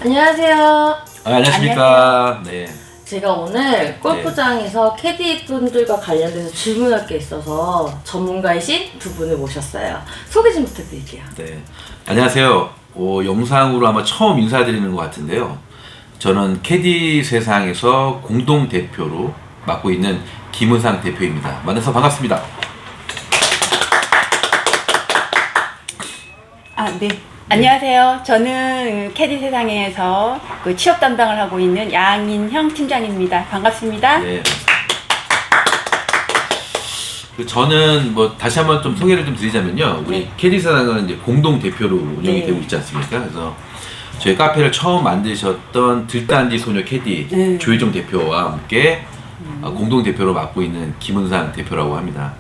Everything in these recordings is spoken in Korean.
안녕하세요. 안녕하십니까. 네. 제가 오늘 골프장에서 캐디분들과 관련돼서 질문할 게 있어서 전문가이신 두 분을 모셨어요. 소개 좀 부탁드릴게요. 네. 안녕하세요. 영상으로 아마 처음 인사드리는 것 같은데요. 저는 캐디 세상에서 공동 대표로 맡고 있는 김은상 대표입니다. 만나서 반갑습니다. 네. 안녕하세요. 저는 캐디 세상에서 취업 담당을 하고 있는 양인형 팀장입니다. 반갑습니다. 네. 저는 다시 한번 좀 소개를 좀 드리자면요. 우리 캐디 세상은 이제 공동 대표로 운영이 되고 있지 않습니까? 그래서 저희 카페를 처음 만드셨던 들단지 소녀 캐디 조혜정 대표와 함께 공동 대표로 맡고 있는 김은상 대표라고 합니다.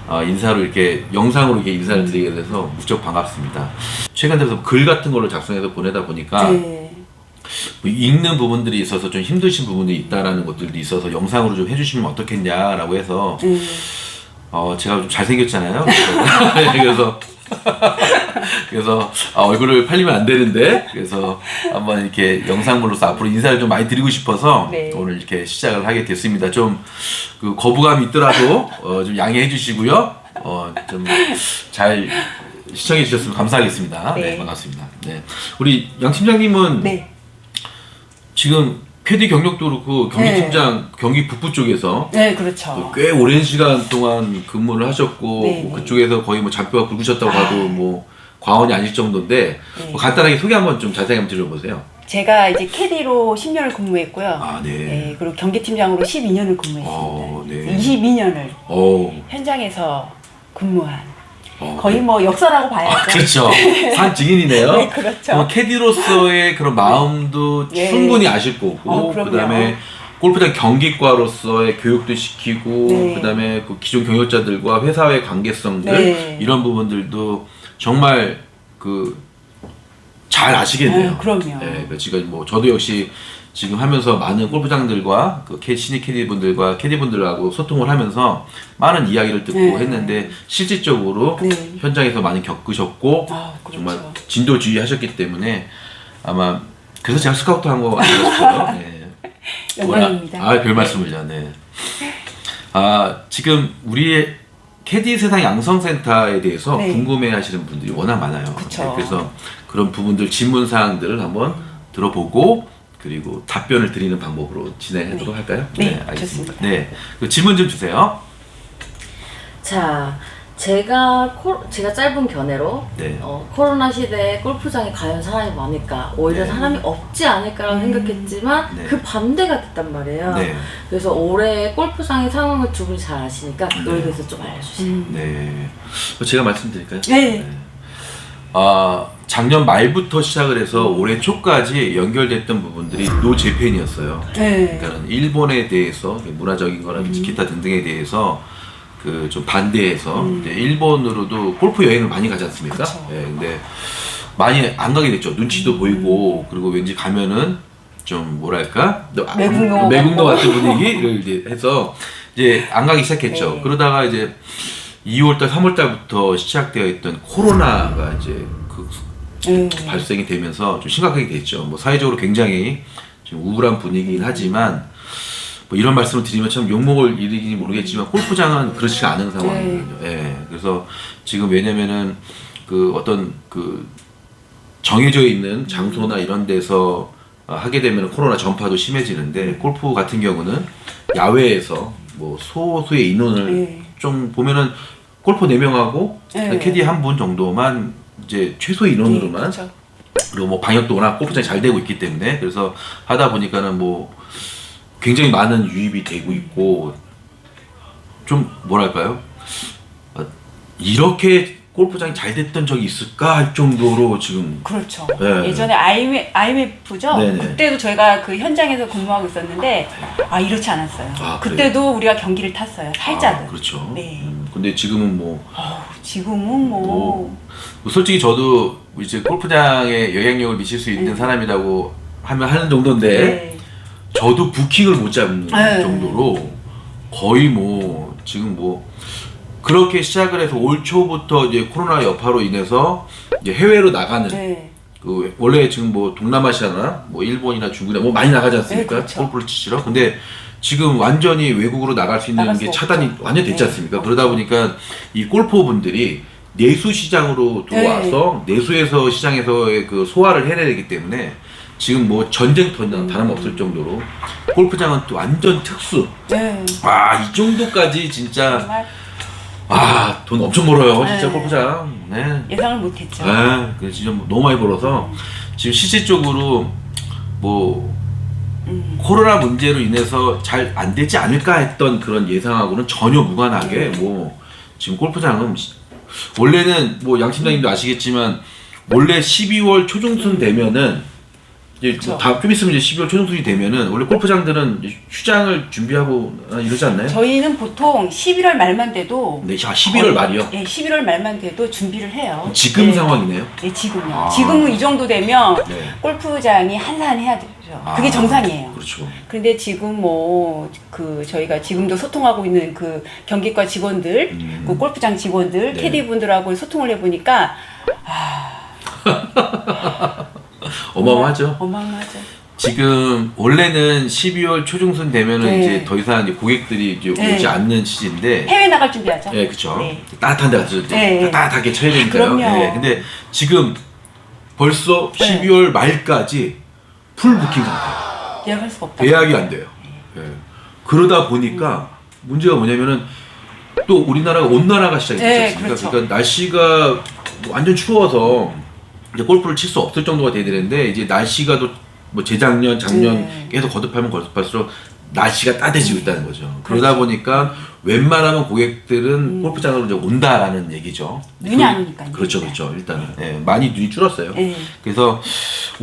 인사로 이렇게 영상으로 이렇게 인사를 드리게 돼서 무척 반갑습니다. 최근 들어서 글 같은 걸로 작성해서 보내다 보니까 읽는 부분들이 있어서 좀 힘드신 부분이 있다라는 것들도 있어서 영상으로 좀 해주시면 어떻겠냐라고 해서 제가 좀 잘생겼잖아요. 그래서 얼굴을 팔리면 안 되는데 그래서 한번 이렇게 영상물로서 앞으로 인사를 좀 많이 드리고 싶어서 오늘 이렇게 시작을 하게 됐습니다. 좀 그 거부감이 있더라도 좀 양해해 주시고요. 좀 잘 시청해 주셨으면 감사하겠습니다. 네, 반갑습니다. 네, 우리 양 팀장님은 지금 캐디 경력도 그렇고 경기팀장 경기 북부 쪽에서 그렇죠. 꽤 오랜 시간 동안 근무를 하셨고 뭐 그쪽에서 거의 잡뼈가 굵으셨다고 봐도 과언이 아닐 정도인데 간단하게 소개 한번 좀 자세히 한번 드려보세요. 제가 이제 캐디로 10년을 근무했고요. 네. 그리고 경기팀장으로 12년을 근무했습니다. 네. 22년을 현장에서 근무한 거의 역사라고 봐야죠. 그렇죠. 산 증인이네요. 네, 그렇죠. 캐디로서의 그런 마음도 충분히 아실 거고 그다음에 골프장 경기과로서의 교육도 시키고 그다음에 그 기존 경력자들과 회사의 관계성들 이런 부분들도 정말 잘 아시겠네요. 그럼요. 네, 지금 저도 역시 지금 하면서 많은 골프장들과 신입 캐디분들과 캐디분들하고 소통을 하면서 많은 이야기를 듣고 했는데 실질적으로 현장에서 많이 겪으셨고 정말 진도주의 하셨기 때문에 아마 그래서 제가 스카우트 한 거 아닌가 싶어요. 영광입니다. 별 말씀을요. 네. 지금 우리의 캐디 세상 양성센터에 대해서 궁금해하시는 분들이 워낙 많아요. 그래서 그런 부분들 질문 사항들을 한번 들어보고 그리고 답변을 드리는 방법으로 진행하도록 할까요? 네, 알겠습니다. 좋습니다. 네, 질문 좀 주세요. 자, 제가 짧은 견해로 코로나 시대에 골프장에 과연 사람이 많을까 오히려 사람이 없지 않을까라고 생각했지만 그 반대가 됐단 말이에요. 그래서 올해 골프장의 상황을 두 분이 잘 아시니까 그거에 대해서 좀 알려주세요. 네, 제가 말씀드릴까요? 네. 작년 말부터 시작을 해서 올해 초까지 연결됐던 부분들이 노 재팬이었어요. 그러니까 일본에 대해서 문화적인 거나 기타 등등에 대해서 좀 반대해서 일본으로도 골프 여행을 많이 가지 않습니까? 근데 많이 안 가게 됐죠. 눈치도 보이고 그리고 왠지 가면은 좀 뭐랄까 매국노 같은 분위기를 이제 해서 이제 안 가기 시작했죠. 그러다가 이제 2월달, 3월달부터 시작되어 있던 코로나가 이제 발생이 되면서 좀 심각하게 됐죠. 사회적으로 굉장히 좀 우울한 분위기긴 하지만 이런 말씀을 드리면 참 욕먹을 일이긴지 모르겠지만 골프장은 그렇지가 않은 상황이거든요. 그래서 지금 왜냐면은 어떤 정해져 있는 장소나 이런 데서 하게 되면 코로나 전파도 심해지는데 골프 같은 경우는 야외에서 소수의 인원을 좀 보면은 골프 4명하고 캐디 한 분 정도만 이제 최소 인원으로만 그리고 방역도 워낙 골프장이 잘 되고 있기 때문에 그래서 하다 보니까는 굉장히 많은 유입이 되고 있고 좀 뭐랄까요? 이렇게 골프장이 잘 됐던 적이 있을까 할 정도로 지금 그렇죠. 예전에 IMF죠. 그때도 저희가 그 현장에서 근무하고 있었는데 이렇지 않았어요. 그때도 우리가 경기를 탔어요. 살짝은. 그렇죠. 네. 근데 지금은 지금은 솔직히 저도 이제 골프장에 영향력을 미칠 수 있는 사람이라고 하는 정도인데 저도 부킹을 못 잡는 정도로 거의 지금 그렇게 시작을 해서 올 초부터 이제 코로나 여파로 인해서 이제 해외로 나가는 그 원래 지금 뭐 동남아시아나 뭐 일본이나 중국이나 뭐 많이 나가지 않습니까? 네, 그렇죠. 골프를 치시러. 근데 지금 완전히 외국으로 나갈 수 있는 게 차단이 완전히 됐지 않습니까? 그러다 보니까 이 골퍼분들이 내수 시장으로 들어와서 내수에서 시장에서의 그 소화를 해내야 되기 때문에 지금 뭐 전쟁터나 다름없을 정도로 골프장은 또 완전 특수. 이 정도까지 진짜 정말 돈 엄청 벌어요. 진짜 골프장. 네. 예상을 못했죠. 네. 그래서 진짜 너무 많이 벌어서 지금 실질적으로 뭐 코로나 문제로 인해서 잘 안 되지 않을까 했던 그런 예상하고는 전혀 무관하게 뭐 지금 골프장은 원래는 뭐 양 팀장님도 아시겠지만 원래 12월 초중순 되면은 이제 좀 있으면 이제 12월 초중순이 되면은 원래 골프장들은 이제 휴장을 준비하고 이러지 않나요? 저희는 보통 11월 말만 돼도 11월 말이요? 네, 11월 말만 돼도 준비를 해요. 지금 상황이네요? 네, 지금요. 지금은 이 정도 되면 네. 골프장이 한산해야 되죠. 그게 정상이에요. 그렇죠. 그런데 지금 뭐 저희가 지금도 소통하고 있는 그 경기과 직원들, 그 골프장 직원들, 네. 캐디분들하고 소통을 해보니까 어마어마하죠. 어마어마하죠. 지금 원래는 12월 초중순 되면은 네. 이제 더 이상 이제 고객들이 이제 오지 않는 시기인데 해외 나갈 준비하죠. 네, 그렇죠. 네. 따뜻한 데 가서 네. 따뜻하게 쳐야 되니까요. 그럼요. 네, 근데 지금 벌써 12월 말까지 풀 부킹 상태. 예약할 수가 없다. 예약이 안 돼요. 네. 그러다 보니까 문제가 뭐냐면은 또 우리나라가 온난화가 시작이 됐지 네, 않습니까? 그렇죠. 그러니까 날씨가 완전 추워서 이제 골프를 칠 수 없을 정도가 돼야 되는데 이제 날씨가 또 뭐 재작년, 작년 계속 거듭하면 거듭할수록 날씨가 따뜻해지고 있다는 거죠. 그러다 보니까 웬만하면 고객들은 골프장으로 이제 온다라는 얘기죠. 눈이 안 오니까요. 그렇죠, 그렇죠. 일단은 많이 눈이 줄었어요. 네. 그래서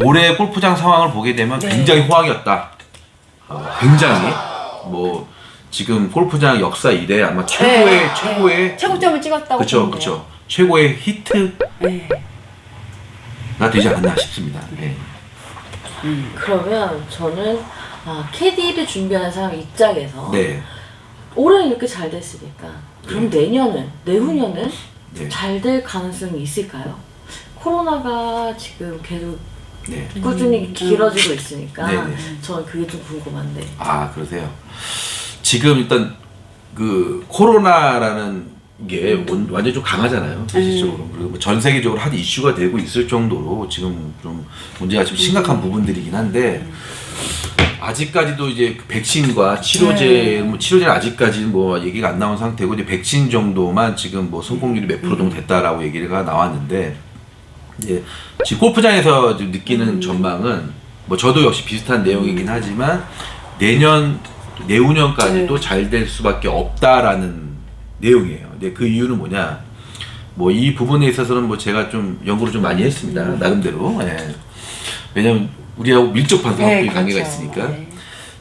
올해 골프장 상황을 보게 되면 굉장히 호황이었다. 굉장히 뭐 지금 골프장 역사 이래 아마 최고의 최고점을 찍었다고 그렇죠, 보는데요. 그렇죠. 최고의 히트가 네. 되지 않나 싶습니다. 네. 그러면 저는 캐디를 준비하는 사람 입장에서 네. 올해는 이렇게 잘 됐으니까 그럼 내년은 내후년은 네. 잘 될 가능성이 있을까요? 코로나가 지금 계속 네. 꾸준히 길어지고 있으니까 네네. 저는 그게 좀 궁금한데. 그러세요. 지금 일단 그 코로나라는 게 완전히 좀 강하잖아요. 실질적으로. 그리고 뭐전 세계적으로 한 이슈가 되고 있을 정도로 지금 좀 문제가 좀 심각한 부분들이긴 한데 아직까지도 이제 백신과 치료제, 뭐 치료제는 아직까지 뭐 얘기가 안 나온 상태고 이제 백신 정도만 지금 뭐 성공률이 몇 프로 정도 됐다라고 얘기가 나왔는데 이제 지금 골프장에서 지금 느끼는 전망은 뭐 저도 역시 비슷한 내용이긴 하지만 내후년까지도 잘 될 수밖에 없다라는 내용이에요. 근데 그 이유는 뭐냐? 뭐 이 부분에 있어서는 뭐 제가 좀 연구를 좀 많이 했습니다. 나름대로. 왜냐면 우리하고 밀접한 사업비 관계가 있으니까.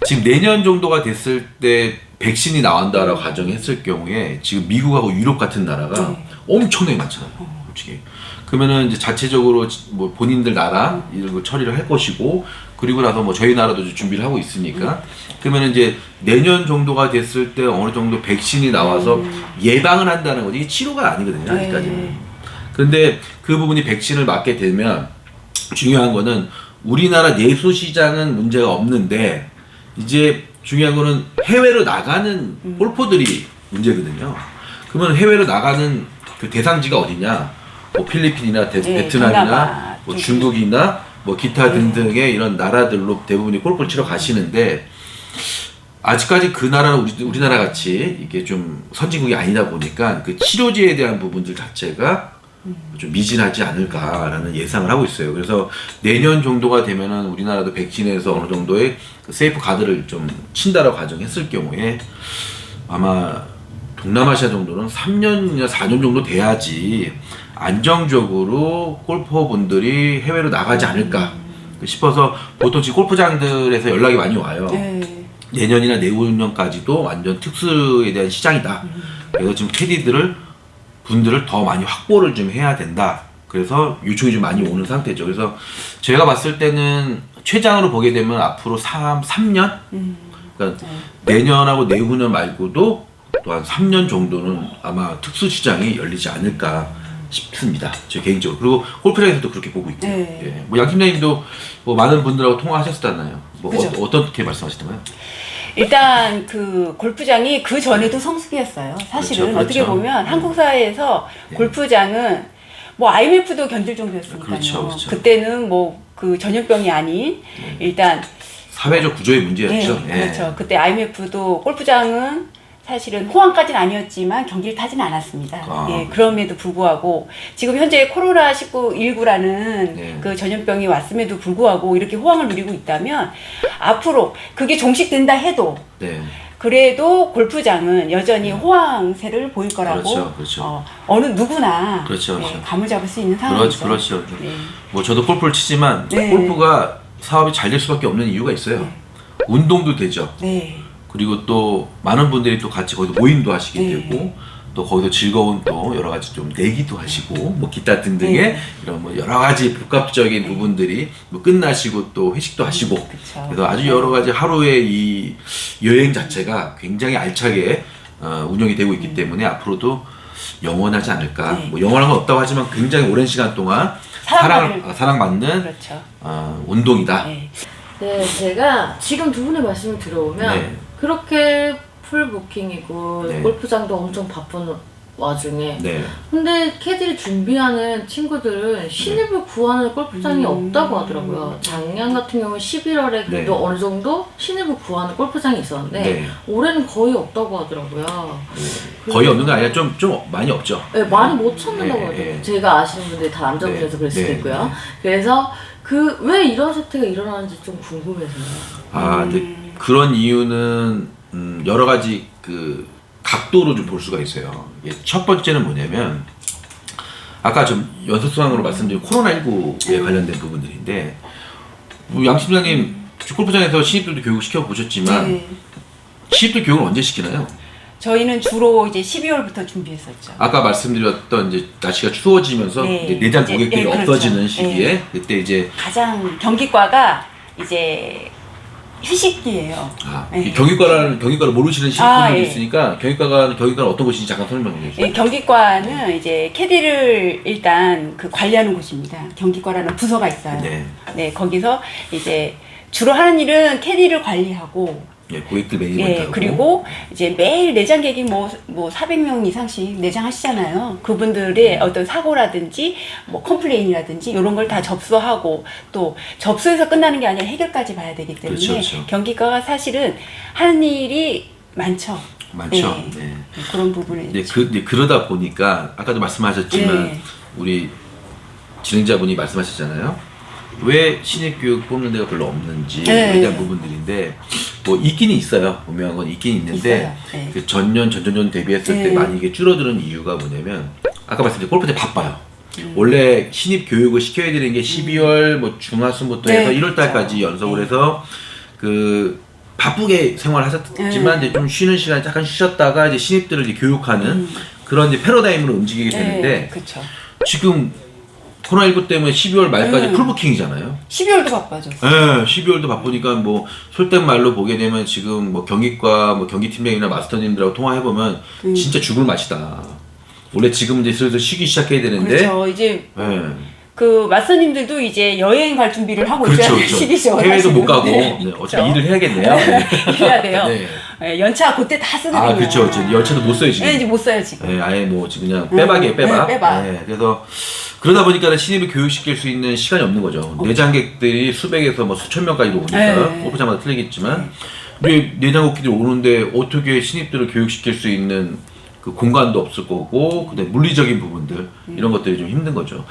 지금 내년 정도가 됐을 때 백신이 나온다라고 가정했을 경우에 지금 미국하고 유럽 같은 나라가 엄청나게 많잖아요. 솔직히. 그러면은 이제 자체적으로 뭐 본인들 나라 이런 거 처리를 할 것이고 그리고 나서 뭐 저희 나라도 이제 준비를 하고 있으니까 그러면은 이제 내년 정도가 됐을 때 어느 정도 백신이 나와서 예방을 한다는 거지 이게 치료가 아니거든요 아직까지는. 그런데 그 부분이 백신을 맞게 되면 중요한 거는 우리나라 내수 시장은 문제가 없는데 이제 중요한 거는 해외로 나가는 골퍼들이 문제거든요. 그러면 해외로 나가는 그 대상지가 어디냐? 뭐 필리핀이나 베트남이나 뭐 중국이나 뭐 기타 등등의 이런 나라들로 대부분이 골프를 치러 가시는데 아직까지 그 나라는 우리나라 같이 이게 좀 선진국이 아니다 보니까 그 치료제에 대한 부분들 자체가 좀 미진하지 않을까라는 예상을 하고 있어요. 그래서 내년 정도가 되면은 우리나라도 백신에서 어느 정도의 그 세이프 가드를 좀 친다라고 가정했을 경우에 아마 동남아시아 정도는 3년이나 4년 정도 돼야지 안정적으로 골퍼분들이 해외로 나가지 않을까 싶어서 보통 지금 골프장들에서 연락이 많이 와요. 내년이나 내후년까지도 완전 특수에 대한 시장이다. 그래서 지금 분들을 더 많이 확보를 좀 해야 된다. 그래서 요청이 좀 많이 오는 상태죠. 그래서 제가 봤을 때는 최장으로 보게 되면 앞으로 3년? 그러니까 내년하고 내후년 말고도 또 한 3년 정도는 아마 특수 시장이 열리지 않을까 싶습니다. 저 개인적으로. 그리고 골프장에서도 그렇게 보고 있고. 네. 예. 뭐 양 팀장님도 뭐 많은 분들하고 통화하셨잖아요. 뭐 그죠. 어떻게 말씀하시던가요? 일단 그 골프장이 그 전에도 성수기였어요. 사실은 그렇죠, 어떻게 그렇죠. 보면 한국 사회에서 네. 골프장은 뭐 IMF도 견딜 정도였으니까요. 그렇죠, 그렇죠. 그때는 뭐 그 전염병이 아닌 일단 사회적 구조의 문제였죠. 네, 그렇죠. 그때 IMF도 골프장은 사실은 호황까지는 아니었지만 경기를 타지는 않았습니다. 예, 그럼에도 불구하고 지금 현재 코로나19라는 네. 그 전염병이 왔음에도 불구하고 이렇게 호황을 누리고 있다면 앞으로 그게 종식된다 해도 네. 그래도 골프장은 여전히 호황세를 보일 거라고 그렇죠, 그렇죠. 어느 누구나 그렇죠, 그렇죠. 예, 감을 잡을 수 있는 상황이죠. 그렇죠. 네. 뭐 저도 골프를 치지만 네. 골프가 사업이 잘 될 수밖에 없는 이유가 있어요. 운동도 되죠. 네. 그리고 또 많은 분들이 또 같이 거기서 모임도 하시게 네. 되고 또 거기서 즐거운 또 여러 가지 좀 내기도 하시고 뭐 기타 등등의 네. 이런 뭐 여러 가지 복합적인 부분들이 뭐 끝나시고 또 회식도 하시고 그쵸. 그래서 아주 여러 가지 하루의 이 여행 자체가 굉장히 알차게 운영이 되고 있기 때문에 앞으로도 영원하지 않을까. 네. 뭐 영원한 건 없다고 하지만 굉장히 오랜 시간 동안 사랑받는 그렇죠. 운동이다. 네. 네, 제가 지금 두 분의 말씀을 들어보면 네. 그렇게 풀부킹이고 네. 골프장도 엄청 바쁜 와중에 네. 근데 캐디를 준비하는 친구들은 신입을 구하는 골프장이 없다고 하더라고요. 작년 같은 경우는 11월에 그래도 네. 어느 정도 신입을 구하는 골프장이 있었는데 네. 올해는 거의 없다고 하더라고요. 거의 없는 게 아니라 좀 많이 없죠. 네, 많이 못 찾는다고 네, 하더라고요. 네. 제가 아시는 분들이 다 남자분이라서 네, 그럴 수도 네, 있고요. 네. 그래서 왜 이런 사태가 일어나는지 좀 궁금해서요. 근데 그런 이유는 여러 가지 그 각도로 좀 볼 수가 있어요. 첫 번째는 뭐냐면 아까 좀 연속상으로 말씀드린 코로나19에 관련된 부분들인데 양 팀장님 골프장에서 신입들도 교육 시켜 보셨지만 네. 신입들 교육을 언제 시키나요? 저희는 주로 이제 12월부터 준비했었죠. 아까 말씀드렸던 이제 날씨가 추워지면서 네. 이제 내장 이제, 고객들이 네, 그렇죠. 없어지는 시기에 네. 그때 이제 가장 경기과가 이제 휴식기예요. 네. 이 경기과를 모르시는 신입분들이 예. 있으니까 경기과는 어떤 곳인지 잠깐 설명해 주세요. 예, 경기과는 이제 캐디를 일단 그 관리하는 곳입니다. 경기과라는 부서가 있어요. 네. 네, 거기서 이제 주로 하는 일은 캐디를 관리하고 고객들 매니지먼트하고 그리고 이제 매일 내장객이 뭐 400명 이상씩 내장하시잖아요. 그분들의 어떤 사고라든지 뭐 컴플레인이라든지 이런 걸 다 접수하고 또 접수해서 끝나는 게 아니라 해결까지 봐야 되기 때문에 그렇죠. 경기과가 사실은 하는 일이 많죠. 많죠. 네. 네. 그런 부분을 이제 그러다 보니까 아까도 말씀하셨지만 네. 우리 진행자분이 말씀하셨잖아요. 왜 신입 교육 뽑는 데가 별로 없는지에 네. 대한 부분들인데 뭐 있기는 있어요. 분명한 건 있긴 있는데 있어요. 네. 그 전년 대비했을 때 네. 많이 이게 줄어드는 이유가 뭐냐면 아까 말씀드린 골프장 바빠요. 원래 신입 교육을 시켜야 되는 게 12월 뭐 중하순부터 네, 해서 1월 달까지 그렇죠. 연속을 네. 해서 그 바쁘게 생활하셨지만 이제 좀 쉬는 시간 잠깐 쉬셨다가 이제 신입들을 이제 교육하는 그런 이제 패러다임으로 움직이게 되는데 네, 그렇죠. 지금 코로나19 때문에 12월 말까지 풀부킹이잖아요. 12월도 바빠졌어요. 네, 12월도 바쁘니까 뭐 솔된 말로 보게 되면 지금 뭐 경기과 뭐 경기팀장이나 마스터님들하고 통화해 보면 진짜 죽을 맛이다. 원래 지금 이제 슬슬 쉬기 시작해야 되는데. 그렇죠. 이제 네. 그 마스터님들도 이제 여행 갈 준비를 하고 그렇죠, 있는 시기죠. 해외도 사실은. 못 가고 네. 네, 어차피 일을 해야겠네요. 네. 일해야 돼요. 네. 네, 연차 그때 다 쓰거든요. 그렇죠. 열차도 못 써요 지금. 네, 이제 못 써요 지금. 네, 아예 뭐 지금 그냥 빼박이에요, 빼박. 네, 빼박. 네, 그래서 그러다 보니까 신입을 교육시킬 수 있는 시간이 없는 거죠. 내장객들이 수백에서 뭐 수천 명까지도 오니까 네. 골프장마다 틀리겠지만 우리 내장객들이 오는데 어떻게 신입들을 교육시킬 수 있는 그 공간도 없을 거고 그다음에 물리적인 부분들 이런 것들이 좀 힘든 거죠.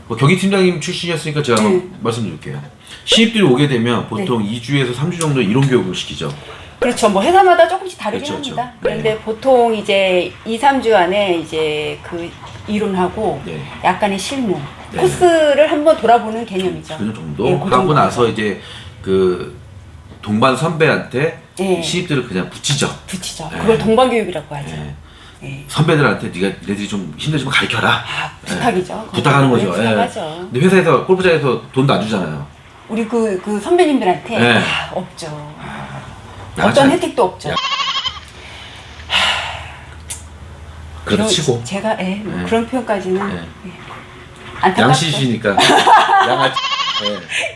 뭐 경기팀장님 출신이었으니까 제가 한번 말씀드릴게요. 신입들이 오게 되면 보통 2주에서 3주 정도 이론 교육을 시키죠. 그렇죠. 뭐 회사마다 조금씩 다르긴 그렇죠, 합니다. 그렇죠. 그런데 네. 보통 이제 2, 3주 안에 이제 그 이론하고 네. 약간의 실무 네. 코스를 한번 돌아보는 개념이죠. 그 정도 네, 그 하고 정도. 나서 이제 그 동반 선배한테 네. 신입들을 그냥 붙이죠. 붙이죠. 네. 그걸 동반교육이라고 하죠. 네. 네. 선배들한테 너희들이 좀 힘들지만 가르쳐라. 부탁이죠. 부탁하는 거죠. 네, 부탁하죠. 근데 회사에서 골프장에서 돈도 안 주잖아요. 우리 그 선배님들한테 네. 없죠. 나가지 어떤 않- 혜택도 없죠. 그래도 치고. 제가 그런 표현까지는 안타깝죠. 양씨시니까 양아치.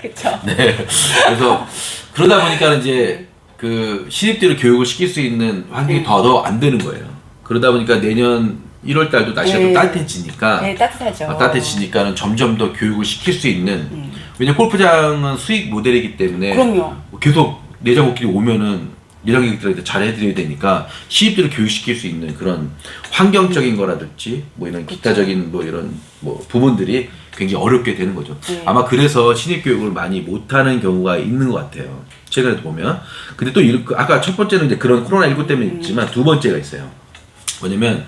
그렇죠. 네. 그래서 그러다 보니까 이제 그 신입들을 교육을 시킬 수 있는 환경이 더 안 되는 거예요. 그러다 보니까 내년 1월 달도 날씨가 또 따뜻해지니까 따뜻하죠. 따뜻해지니까는 점점 더 교육을 시킬 수 있는 왜냐면 골프장은 수익 모델이기 때문에 그럼요. 계속 내장곡끼리 오면은 내장객들한테 잘해드려야 되니까 신입들을 교육시킬 수 있는 그런 환경적인 거라든지 뭐 이런 기타적인 뭐 이런 뭐 부분들이 굉장히 어렵게 되는 거죠. 아마 그래서 신입 교육을 많이 못하는 경우가 있는 것 같아요. 최근에 보면. 근데 또 아까 첫 번째는 이제 그런 코로나19 때문에 있지만 두 번째가 있어요. 뭐냐면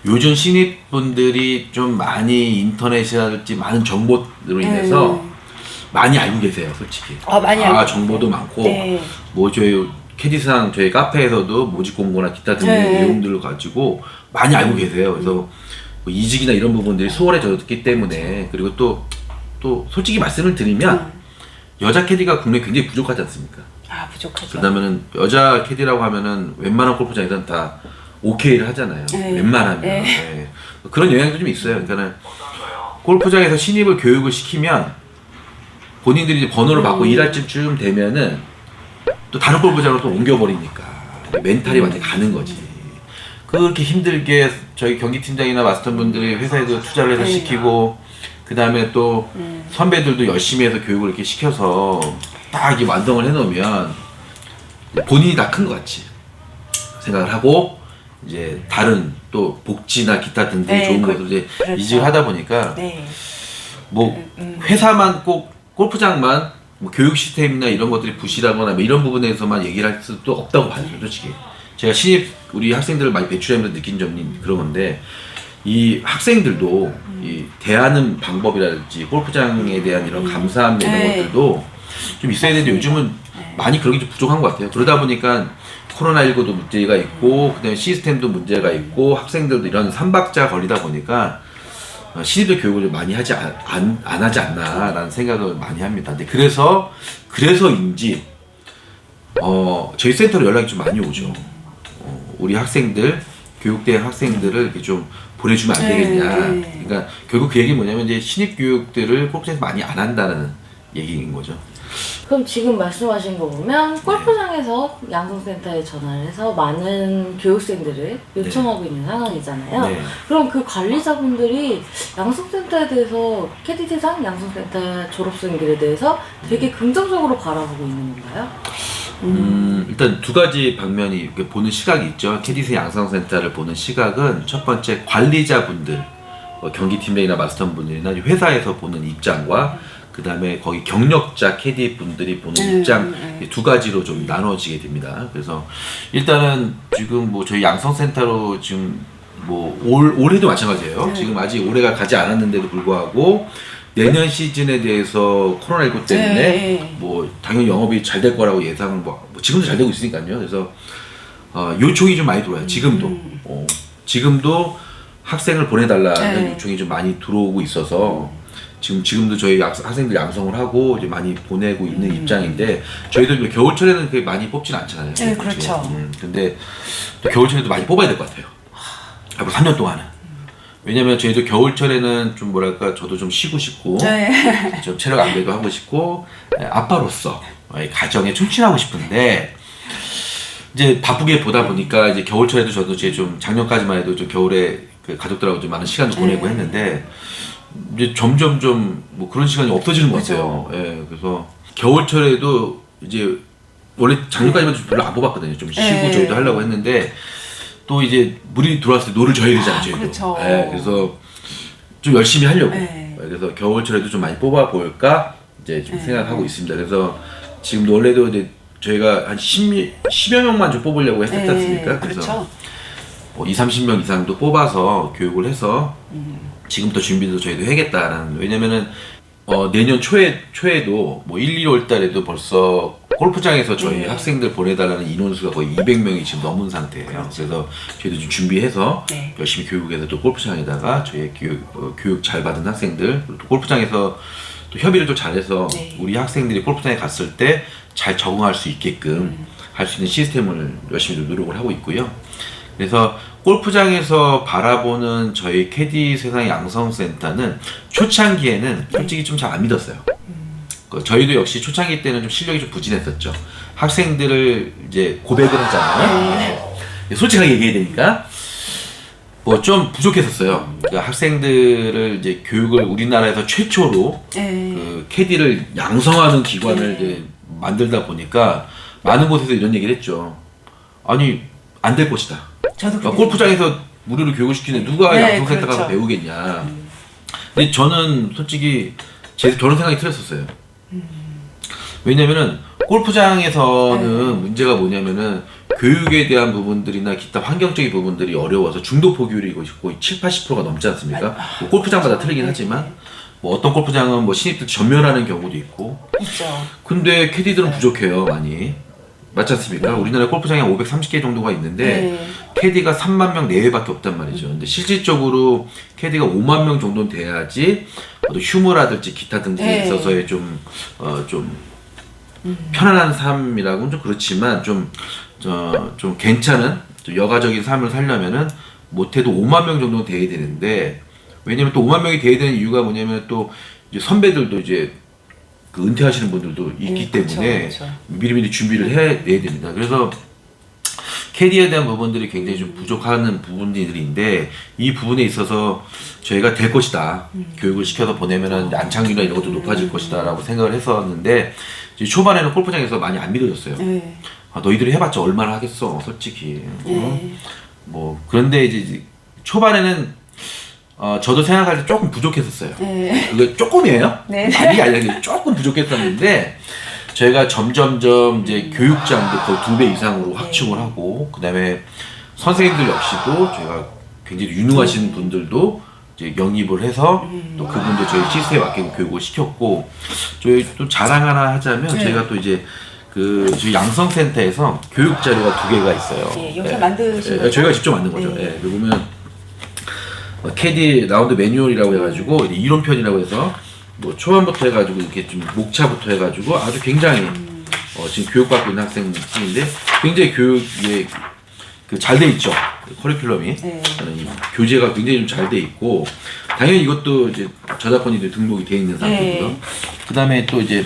요즘 신입분들이 좀 많이 인터넷이라든지 많은 정보로 인해서 많이 알고 계세요, 솔직히. 많이 알고 정보도 많고 뭐 저희 캐디상 저희 카페에서도 모집 공고나 기타 등의 내용들을 가지고 많이 알고 계세요. 그래서 뭐 이직이나 이런 부분들이 수월해졌기 때문에 그리고 또 솔직히 말씀을 드리면 여자 캐디가 국내에 굉장히 부족하지 않습니까? 부족하죠. 그러다면은 여자 캐디라고 하면은 웬만한 골프장에서는 다 오케이를 하잖아요. 웬만하면 그런 영향도 좀 있어요. 그러니까는 골프장에서 신입을 교육을 시키면 본인들이 이제 번호를 받고 일할 쯤 되면은 또 다른 골프장으로 또 옮겨버리니까 멘탈이 완전히 가는 거지. 그렇게 힘들게 저희 경기팀장이나 마스터분들이 회사에도 투자를 해서 시키고 그 다음에 또 선배들도 열심히 해서 교육을 이렇게 시켜서 딱 이렇게 완성을 해놓으면 본인이 다 큰 것 같이 생각을 하고 이제 다른 또 복지나 기타 등등 좋은 것으로 이제 이직을 하다 보니까 뭐 회사만 꼭 골프장만 뭐 교육 시스템이나 이런 것들이 부실하거나 뭐 이런 부분에서만 얘기를 할 수도 없다고 봐요, 솔직히. 제가 신입 우리 학생들을 많이 배출하면서 느낀 점이 그런 건데 이 학생들도 이 대하는 방법이라든지 골프장에 대한 이런 감사함 이런 것들도 좀 있어야 되는데 요즘은 많이 그런 게 좀 부족한 것 같아요. 그러다 보니까 코로나19도 문제가 있고 그다음에 시스템도 문제가 있고 학생들도 이런 삼박자 걸리다 보니까 신입들 교육을 좀 많이 하지 안 하지 않나라는 생각을 많이 합니다. 근데 그래서인지 저희 센터로 연락이 좀 많이 오죠. 우리 학생들 교육대학 학생들을 이렇게 좀 보내주면 안 되겠냐. 그러니까 결국 그 얘기 뭐냐면 이제 신입 교육들을 골프장에서 많이 안 한다는 얘기인 거죠. 그럼 지금 말씀하신 거 보면 골프장에서 양성센터에 전화를 해서 많은 교육생들을 요청하고 있는 상황이잖아요. 그럼 그 관리자분들이 양성센터에 대해서 캐디대상 양성센터 졸업생들에 대해서 되게 긍정적으로 바라보고 있는 건가요? 일단 두 가지 방면이 보는 시각이 있죠. 캐디스 양성센터를 보는 시각은 첫 번째 관리자분들, 경기팀장이나 마스터분들이나 회사에서 보는 입장과 그 다음에 거기 경력자 캐디 분들이 보는 입장 두 가지로 좀 나눠지게 됩니다. 그래서 일단은 지금 뭐 저희 양성센터로 지금 뭐 올해도 마찬가지예요. 지금 아직 올해가 가지 않았는데도 불구하고 내년 시즌에 대해서 코로나19 때문에 뭐 당연히 영업이 잘 될 거라고 예상 뭐 지금도 잘 되고 있으니까요. 그래서 요청이 좀 많이 들어와요. 지금도 학생을 보내달라는 요청이 좀 많이 들어오고 있어서 지금도 저희 학생들 양성을 하고 이제 많이 보내고 있는 입장인데 저희도 겨울철에는 그렇게 많이 뽑진 않잖아요. 그렇죠. 근데 또 겨울철에도 많이 뽑아야 될 것 같아요. 앞으로 3년 동안은. 왜냐면 저희도 겨울철에는 좀 뭐랄까 저도 좀 쉬고 싶고 좀 체력 안배도 하고 싶고 아빠로서 가정에 충실하고 싶은데 이제 바쁘게 보다 보니까 이제 겨울철에도 저도 이제 좀 작년까지만 해도 좀 겨울에 그 가족들하고 좀 많은 시간을 보내고 했는데 이제 점점 좀 뭐 그런 시간이 없어지는 것 같아요. 그래서 겨울철에도 이제 원래 작년까지만 별로 안 뽑았거든요. 좀 쉬고 저희도 하려고 했는데 또 이제 물이 들어왔을 때 노를 져야 되잖아요. 저희도. 그렇죠. 그래서 좀 열심히 하려고. 그래서 겨울철에도 좀 많이 뽑아볼까 이제 좀 생각하고 있습니다. 그래서 지금도 원래도 이제 저희가 한 10여 명만 좀 뽑으려고 했었지 않습니까? 그래서 뭐 20-30명 이상도 뽑아서 교육을 해서 지금부터 준비도 저희도 해야겠다라는. 왜냐면은 내년 초에도 뭐 1, 2월 달에도 벌써 골프장에서 저희 학생들 보내달라는 인원수가 거의 200명이 지금 넘은 상태예요. 그래서 저희도 좀 준비해서 열심히 교육해서 또 골프장에다가 저희 교육 잘 받은 학생들 또 골프장에서 또 협의를 좀 잘해서 우리 학생들이 골프장에 갔을 때 잘 적응할 수 있게끔 할 수 있는 시스템을 열심히 노력을 하고 있고요. 그래서 골프장에서 바라보는 저희 캐디 세상 양성센터는 초창기에는 솔직히 좀 잘 안 믿었어요. 저희도 역시 초창기 때는 좀 실력이 좀 부진했었죠. 학생들을 이제 고백을 하잖아요. 솔직하게 얘기해야 되니까 뭐 좀 부족했었어요. 그러니까 학생들을 이제 교육을 우리나라에서 최초로 그 캐디를 양성하는 기관을 이제 만들다 보니까 많은 곳에서 이런 얘기를 했죠. 아니 안 될 것이다. 저도 그러니까 골프장에서 무료로 교육을 시키는데 누가 양성센터 가서 그렇죠. 배우겠냐. 근데 저는 솔직히 저런 생각이 틀렸었어요. 왜냐면은 골프장에서는 문제가 뭐냐면은 교육에 대한 부분들이나 기타 환경적인 부분들이 어려워서 중도 포기율이 거의 7-80%가 넘지 않습니까? 뭐 골프장마다 틀리긴 하지만 뭐 어떤 골프장은 뭐 신입들 전멸하는 경우도 있고. 있죠. 근데 캐디들은 부족해요, 많이. 맞지 않습니까? 우리나라 골프장이 한 530개 정도가 있는데 캐디가 3만 명 내외밖에 없단 말이죠. 근데 실질적으로 캐디가 5만 명 정도는 돼야지 또 휴무라든지 기타 등등에 있어서의 좀 편안한 삶이라고는 좀 그렇지만 좀 괜찮은 좀 여가적인 삶을 살려면은 못해도 5만 명 정도는 돼야 되는데, 왜냐면 또 5만 명이 돼야 되는 이유가 뭐냐면 또 이제 선배들도 이제 그 은퇴하시는 분들도 있기 때문에 미리미리 준비를 해야 됩니다. 그래서 캐디에 대한 부분들이 굉장히 좀 부족하는 부분들인데, 이 부분에 있어서 저희가 될 것이다. 교육을 시켜서 보내면은 안착률이나 이런 것도 높아질 것이다 라고 생각을 했었는데, 이제 초반에는 골프장에서 많이 안 믿어졌어요. 아, 너희들이 해봤자 얼마나 하겠어, 솔직히. 뭐 그런데 이제 초반에는 저도 생각할 때 조금 부족했었어요. 그게 조금이에요. 많이 아니라 조금 부족했었는데, 저희가 점점점 이제 교육장도 거의 2배 이상으로 확충을 하고, 그 다음에 선생님들 역시도 저희가 굉장히 유능하신 분들도 이제 영입을 해서 또 그분들 저희 시스템에 맞게 교육을 시켰고, 저희 또 자랑 하나 하자면 저희가 또 이제 저희 양성센터에서 교육 자료가 2개가 있어요. 여기서 만드신 거죠? 저희가 직접 만든 거죠. 여기 보면 캐디 라운드 매뉴얼이라고 해가지고 이론편이라고 해서 뭐 초반부터 해가지고 이렇게 좀 목차부터 해가지고 아주 굉장히 지금 교육받고 있는 학생인데 굉장히 교육에 잘 돼 있죠. 커리큘럼이 이 교재가 굉장히 좀 잘 돼 있고, 당연히 이것도 이제 저작권이 등록이 돼 있는 상태고요. 그 다음에 또 이제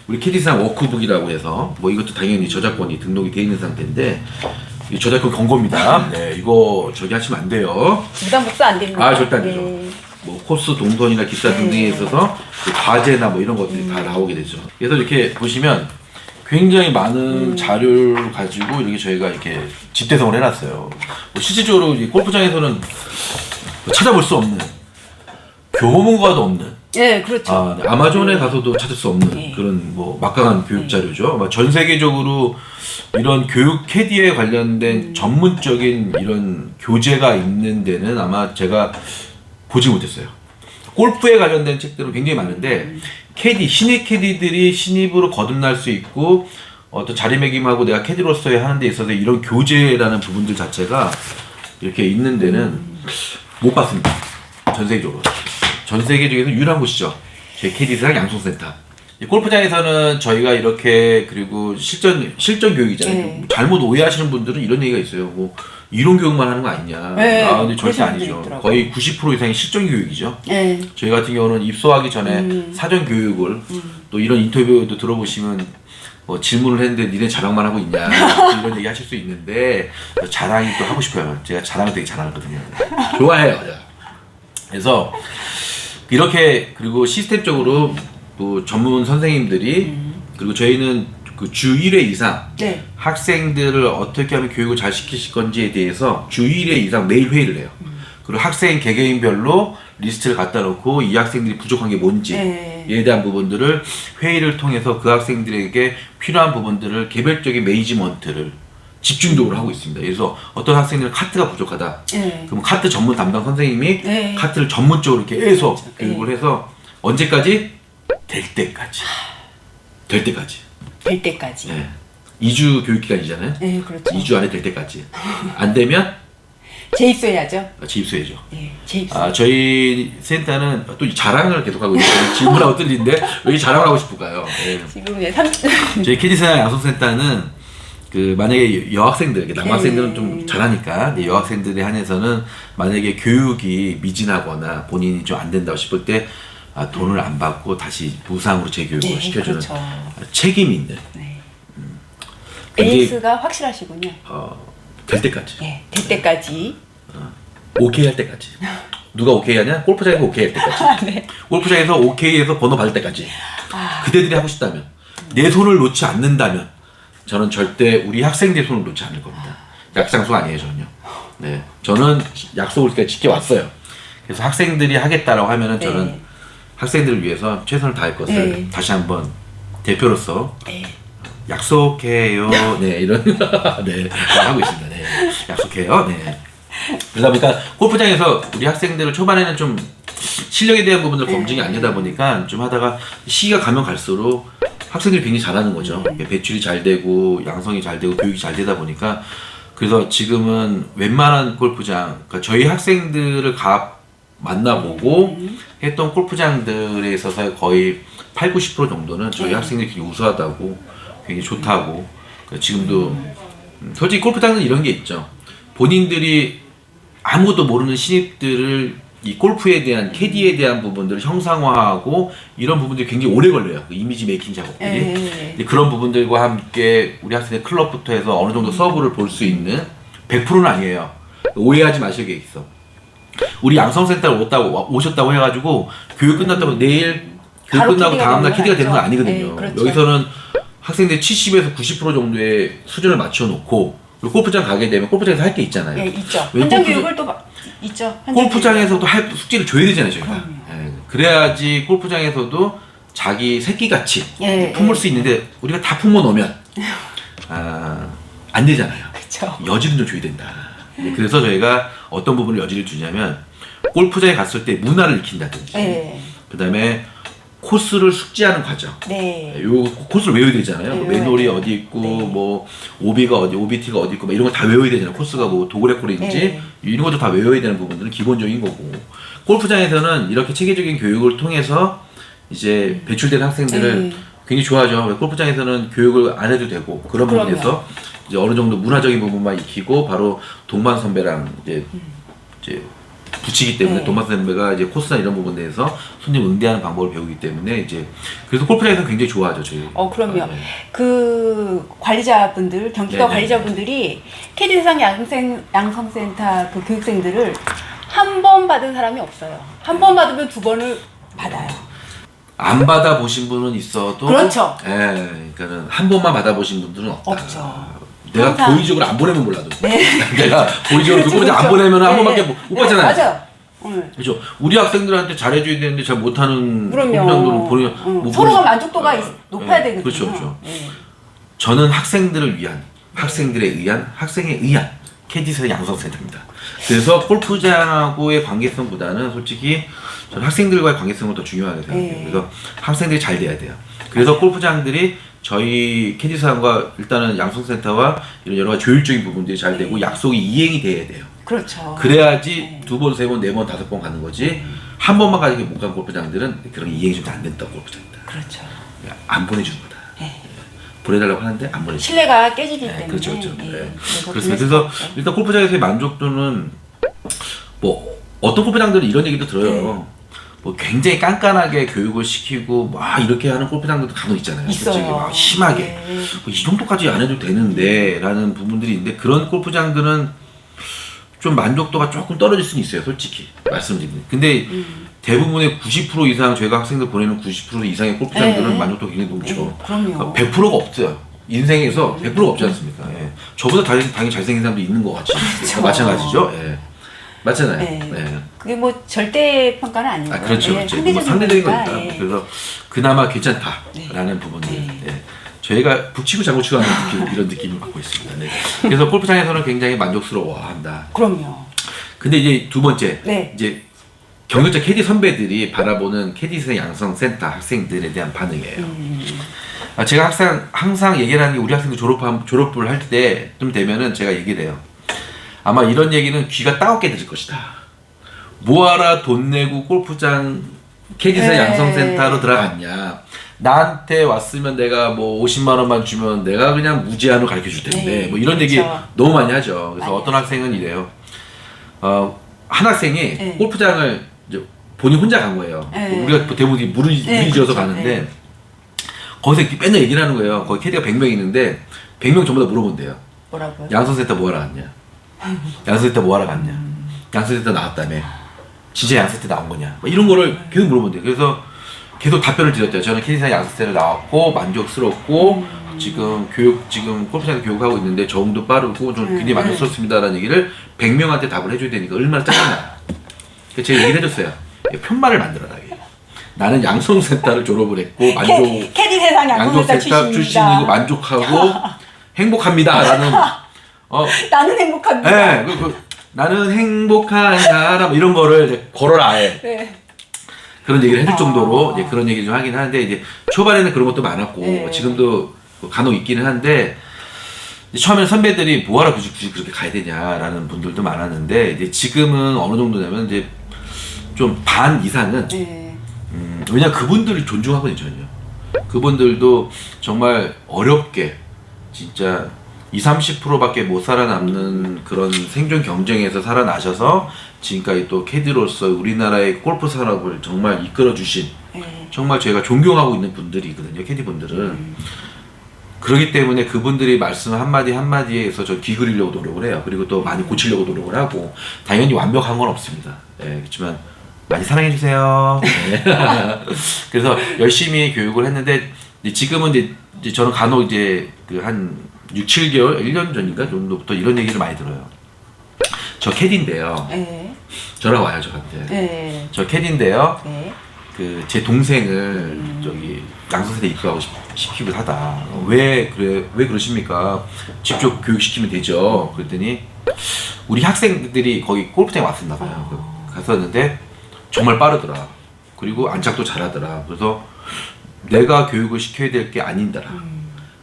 우리 캐디상 워크북이라고 해서 뭐 이것도 당연히 저작권이 등록이 돼 있는 상태인데, 이 저작권 경고입니다. 이거 저기 하시면 안 돼요. 부담 복수 안 됩니다. 절대 안 되죠. 뭐 코스 동선이나 기타 등등에 있어서 그 과제나 뭐 이런 것들이 다 나오게 되죠. 그래서 이렇게 보시면 굉장히 많은 자료를 가지고 이렇게 저희가 이렇게 집대성을 해놨어요. 뭐 실질적으로 이 골프장에서는 뭐 찾아볼 수 없는, 교보문고가도 없는, 그렇죠. 아마존에 가서도 찾을 수 없는 그런 뭐 막강한 교육 자료죠. 전 세계적으로 이런 교육 캐디에 관련된 전문적인 이런 교재가 있는 데는 아마 제가 보지 못했어요. 골프에 관련된 책들은 굉장히 많은데, 신입 캐디들이 신입으로 거듭날 수 있고 어떤 자리매김하고 내가 캐디로서의 하는 데 있어서 이런 교재라는 부분들 자체가 이렇게 있는 데는 못 봤습니다. 전 세계적으로. 전 세계 중에서 유일한 곳이죠. 제 캐디상 양성센터. 골프장에서는 저희가 이렇게, 그리고 실전 교육이잖아요. 잘못 오해하시는 분들은 이런 얘기가 있어요. 뭐 이론 교육만 하는 거 아니냐. 근데 절대 아니죠. 거의 90% 이상이 실전 교육이죠. 저희 같은 경우는 입소하기 전에 사전 교육을, 또 이런 인터뷰도 들어보시면 뭐 질문을 했는데 니네 자랑만 하고 있냐 이런 얘기 하실 수 있는데, 자랑이 또 하고 싶어요. 제가 자랑을 되게 잘하거든요. 좋아해요. 그래서 이렇게, 그리고 시스템적으로 또 전문 선생님들이, 그리고 저희는 그 주 1회 이상 학생들을 어떻게 하면 교육을 잘 시키실 건지에 대해서 주 1회 이상 매일 회의를 해요. 그리고 학생 개개인별로 리스트를 갖다 놓고 이 학생들이 부족한 게 뭔지에 대한 부분들을 회의를 통해서 그 학생들에게 필요한 부분들을 개별적인 매니지먼트를 집중적으로 하고 있습니다. 그래서 어떤 학생들은 카트가 부족하다. 그럼 카트 전문 담당 선생님이 카트를 전문적으로 이렇게 계속 교육을 해서 언제까지? 될 때까지. 될 때까지. 2주 교육 기간이잖아요. 그렇죠. 2주 안에 될 때까지. 안 되면 재입소해야죠. 재입소해야죠. 재입소. 저희 센터는 또 자랑을 계속하고 있어요. 질문하고 틀린데 왜 자랑을 하고 싶을까요? 지금 저희 캐디센터 양성센터는 그 만약에 여학생들, 남학생들은 좀 잘하니까 근데 여학생들에 한해서는 만약에 교육이 미진하거나 본인이 좀 안 된다고 싶을 때 돈을 안 받고 다시 무상으로 재교육을 시켜주는 그렇죠. 책임 있는 AS가 확실하시군요. 될 때까지. 될 때까지. 오케이 할 때까지. 누가 오케이 하냐? 골프장에서 오케이 할 때까지. 네. 골프장에서 오케이해서 번호 받을 때까지. 그대들이 하고 싶다면, 내 손을 놓지 않는다면, 저는 절대 우리 학생들의 손을 놓지 않을 겁니다. 약장수 아니에요, 저는요. 네. 저는 약속을 지켜왔어요. 그래서 학생들이 하겠다라고 하면은 저는 학생들을 위해서 최선을 다할 것을 다시 한번 대표로서 약속해요. 네, 이런, 네, 하고 있습니다. 네, 약속해요. 네. 그러다 보니까 골프장에서 우리 학생들을 초반에는 좀 실력에 대한 부분들 검증이 안 되다 보니까 좀 하다가 시기가 가면 갈수록 학생들이 굉장히 잘하는 거죠. 배출이 잘 되고 양성이 잘 되고 교육이 잘 되다 보니까 그래서 지금은 웬만한 골프장, 그러니까 저희 학생들을 만나보고 했던 골프장들에 있어서 거의 80-90% 정도는 저희 학생들이 굉장히 우수하다고 굉장히 좋다고 지금도 솔직히 골프장은 이런 게 있죠. 본인들이 아무것도 모르는 신입들을 이 골프에 대한 캐디에 대한 부분들을 형상화하고 이런 부분들이 굉장히 오래 걸려요. 그 이미지 메이킹 작업들이. 근데 그런 부분들과 함께 우리 학생의 클럽부터 해서 어느 정도 서브를 볼 수 있는 100%는 아니에요. 오해하지 마시겠어. 우리 양성센터 오셨다고 해가지고 교육 끝났다고 내일 교육 끝나고 다음날 캐디가 되는 건 아니거든요. 그렇죠. 여기서는 학생들 70에서 90% 정도의 수준을 맞춰놓고 그리고 골프장 가게 되면 골프장에서 할 게 있잖아요. 있죠. 현장 교육을 또 있죠. 골프장에서도 할 숙제를 줘야 되잖아요, 저희가. 그래야지 골프장에서도 자기 새끼같이 품을 수 있는데 우리가 다 품어 놓으면 안 되잖아요. 그쵸. 여지는 좀 줘야 된다. 그래서 저희가 어떤 부분을 여지를 주냐면 골프장에 갔을 때 문화를 익힌다든지 그다음에 코스를 숙지하는 과정. 요 코스를 외워야 되잖아요. 맨홀이 어디 있고 뭐 오비가 어디, 오비티가 어디 있고 막 이런 거 다 외워야 되잖아요. 코스가 뭐 도그레코인지 이런 것도 다 외워야 되는 부분들은 기본적인 거고. 골프장에서는 이렇게 체계적인 교육을 통해서 이제 배출된 학생들을 굉장히 좋아하죠. 골프장에서는 교육을 안 해도 되고 그런 부분에서 이제 어느 정도 문화적인 부분만 익히고 바로 동반 선배랑 이제 붙이기 때문에 동반 선배가 이제 코스나 이런 부분에 대해서 손님 응대하는 방법을 배우기 때문에 이제 그래서 골프장에서 굉장히 좋아하죠, 저희. 그럼요. 그 관리자분들, 경기가 관리자분들이 캐디 세상 양성센터 그 교육생들을 한 번 받은 사람이 없어요. 한 번 받으면 2번을 받아요. 안 받아보신 분은 있어도 그렇죠. 그러니까는 한 번만 받아보신 분들은 없다. 없죠. 내가 항상. 고의적으로 안 보내면 몰라도 내가 고의적으로 그거를 안 보내면 한 번밖에 못 받잖아요. 맞아요. 그렇죠. 우리 학생들한테 잘해줘야 되는데 잘 못하는 그럼요. 보내면 서로가 만족도가 높아야 되거든요. 그렇죠. 저는 학생들을 위한, 학생들에 의한, 학생에 의한 캐디스 양성센터입니다. 그래서 골프장하고의 관계성보다는 솔직히 저는 학생들과의 관계성을 더 중요하게 생각해요. 그래서 학생들이 잘 돼야 돼요. 그래서 골프장들이 저희 캐디사과 일단은 양성센터와 이런 여러 가지 조율적인 부분들이 잘 되고 약속이 이행이 돼야 돼요. 그렇죠. 그래야지 2번, 3번, 4번, 5번 가는 거지 한 번만 가지고 못 간 골프장들은 그런 이행이 좀 안 된다고 골프장입니다. 그렇죠. 안 보내주는 거다. 보내달라고 하는데 안 보내주는 신뢰가 깨지기 때문에. 그렇죠. 그래서 일단 골프장에서의 만족도는 뭐 어떤 골프장들은 이런 얘기도 들어요. 뭐 굉장히 깐깐하게 교육을 시키고 막 이렇게 하는 골프장들도 간혹 있잖아요. 솔직히 막 심하게 뭐 이 정도까지 안 해도 되는데 라는 부분들이 있는데 그런 골프장들은 좀 만족도가 조금 떨어질 수는 있어요. 솔직히 말씀드리면. 근데 대부분의 90% 이상 저희가 학생들 보내는 90% 이상의 골프장들은 만족도가 굉장히 높죠. 그럼요. 100%가 없어요. 인생에서 100%가 없지 않습니까? 저보다 당연히 잘생긴 사람도 있는 것 같이. 그렇죠. 마찬가지죠. 맞잖아요. 그게 뭐 절대 평가는 아니고. 그렇죠. 뭐 상대적인 거니까. 그래서 그나마 괜찮다라는 부분들. 저희가 북치고 장구치고 하는 이런 느낌을 갖고 있습니다. 그래서 골프장에서는 굉장히 만족스러워한다. 그럼요. 근데 이제 두 번째, 이제 경력자 캐디 선배들이 바라보는 캐디스 양성센터 학생들에 대한 반응이에요. 제가 항상 얘기를 하는 게 우리 학생들 졸업을 할 때쯤 되면은 제가 얘기를 해요. 아마 이런 얘기는 귀가 따갑게 들을 것이다. 뭐하라 돈 내고 골프장 캐디사 네. 양성센터로 들어갔냐. 나한테 왔으면 내가 뭐 50만 원만 주면 내가 그냥 무제한으로 가르쳐 줄 텐데 네, 뭐 이런 얘기 그렇죠. 너무 많이 하죠. 그래서 많이 어떤 학생은 이래요. 한 학생이 네. 골프장을 이제 본인 혼자 간 거예요. 네. 우리가 대부분 무리 지어서 그렇죠. 가는데 네. 거기서 이렇게 맨날 얘기를 하는 거예요. 거기 캐디가 100명 있는데 100명 전부 다 물어본대요. 뭐라고요? 양성센터 뭐 하러 갔냐? 양성센터 뭐 하러 갔냐? 양성센터 나왔다며? 진짜 양성센터 나온 거냐? 뭐 이런 거를 계속 물어본대요. 그래서 계속 답변을 드렸대요. 저는 캐디사 양성센터 나왔고 만족스럽고 지금 골프장 교육하고 있는데 적응도 빠르고 좀 굉장히 만족스럽습니다라는 얘기를 100명한테 답을 해줘야 되니까 얼마나 짜증나. 그래서 제가 얘기를 해줬어요. 편말을 만들어라. 나는 양성센터를 졸업을 했고 캐디 세상 양성센터 출신이고 만족하고 행복합니다라는 나는 행복합니다. 네, 나는 행복한 사람 이런 거를 이제 걸어라 아예. 네. 그런 얘기를 해줄 정도로 이제 그런 얘기를 좀 하긴 하는데 이제 초반에는 그런 것도 많았고 네. 지금도 간혹 있기는 한데 처음에는 선배들이 뭐하러 굳이 그렇게 가야 되냐라는 분들도 많았는데 이제 지금은 어느 정도냐면 이제 좀 반 이상은 네. 왜냐 그분들을 존중하거든요. 전혀. 그분들도 정말 어렵게 진짜 20-30%밖에 못 살아남는 그런 생존 경쟁에서 살아나셔서 지금까지 또 캐디로서 우리나라의 골프 산업을 정말 이끌어 주신 정말 저희가 존경하고 있는 분들이거든요. 캐디분들은. 그렇기 때문에 그분들이 말씀 한마디 한마디에서 저 귀 기울이려고 노력을 해요. 그리고 또 많이 고치려고 노력을 하고 당연히 완벽한 건 없습니다. 그렇지만 많이 사랑해주세요. 네. 그래서 열심히 교육을 했는데 지금은 이제 저는 간혹 이제 그 한 6-7개월, 1년 전인가 정도부터 이런 얘기를 많이 들어요. 저 캐디인데요. 네. 전화 와요 저한테. 네. 저 캐디인데요. 네. 그 제 동생을 저기 양성센터 입학하고 시키고 하다. 왜 그러십니까? 직접 교육시키면 되죠. 그랬더니 우리 학생들이 거기 골프장에 왔었나 봐요. 갔었는데 정말 빠르더라. 그리고 안착도 잘하더라. 그래서 내가 교육을 시켜야 될 게 아닌다라.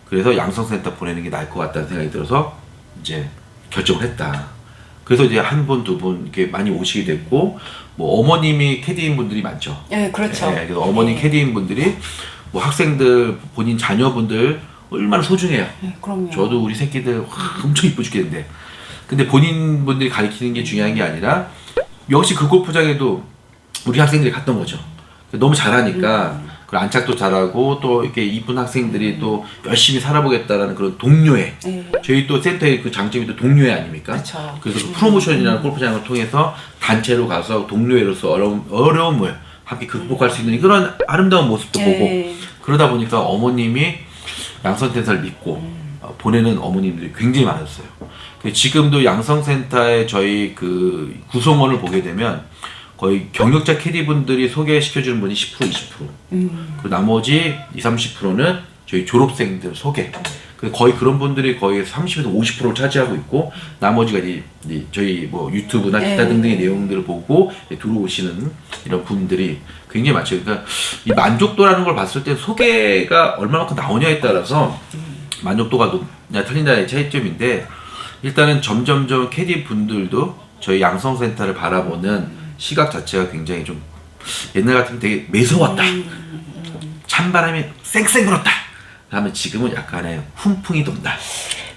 그래서 양성센터 보내는 게 나을 것 같다는 생각이 들어서 이제 결정을 했다. 그래서 이제 한 분, 두 분 이렇게 많이 오시게 됐고, 뭐 어머님이 캐디인 분들이 많죠. 네, 그렇죠. 네, 그래서 어머니 캐디인 분들이 뭐 학생들, 본인 자녀분들 얼마나 소중해요. 네, 그럼요. 저도 우리 새끼들 엄청 이뻐 죽겠는데. 근데 본인 분들이 가르치는 게 중요한 게 아니라 역시 그 골프장에도 우리 학생들이 갔던 거죠. 너무 잘하니까 그 안착도 잘하고 또 이렇게 이쁜 학생들이 또 열심히 살아보겠다라는 그런 동료애. 저희 또 센터의 그 장점이 또 동료애 아닙니까? 그쵸. 그래서 그 프로모션이라는 골프장을 통해서 단체로 가서 동료애로서 어려움을 함께 극복할 수 있는 그런 아름다운 모습도 보고 그러다 보니까 어머님이 양성센터를 믿고 보내는 어머님들이 굉장히 많았어요. 지금도 양성센터에 저희 그 구성원을 보게 되면 거의 경력자 캐디분들이 소개시켜주는 분이 10%, 20%. 그리고 나머지 20-30%는 저희 졸업생들 소개. 거의 그런 분들이 거의 30에서 50%를 차지하고 있고, 나머지가 이제 저희 뭐 유튜브나 기타 등등의 내용들을 보고 들어오시는 이런 분들이 굉장히 많죠. 그러니까 이 만족도라는 걸 봤을 때 소개가 얼마만큼 나오냐에 따라서 만족도가 높냐 틀린다의 차이점인데, 일단은 점점점 캐디 분들도 저희 양성센터를 바라보는 시각 자체가 굉장히 좀 옛날 같으면 되게 매서웠다. 찬바람이 쌩쌩 불었다. 하면 지금은 약간의 훈풍이 돈다.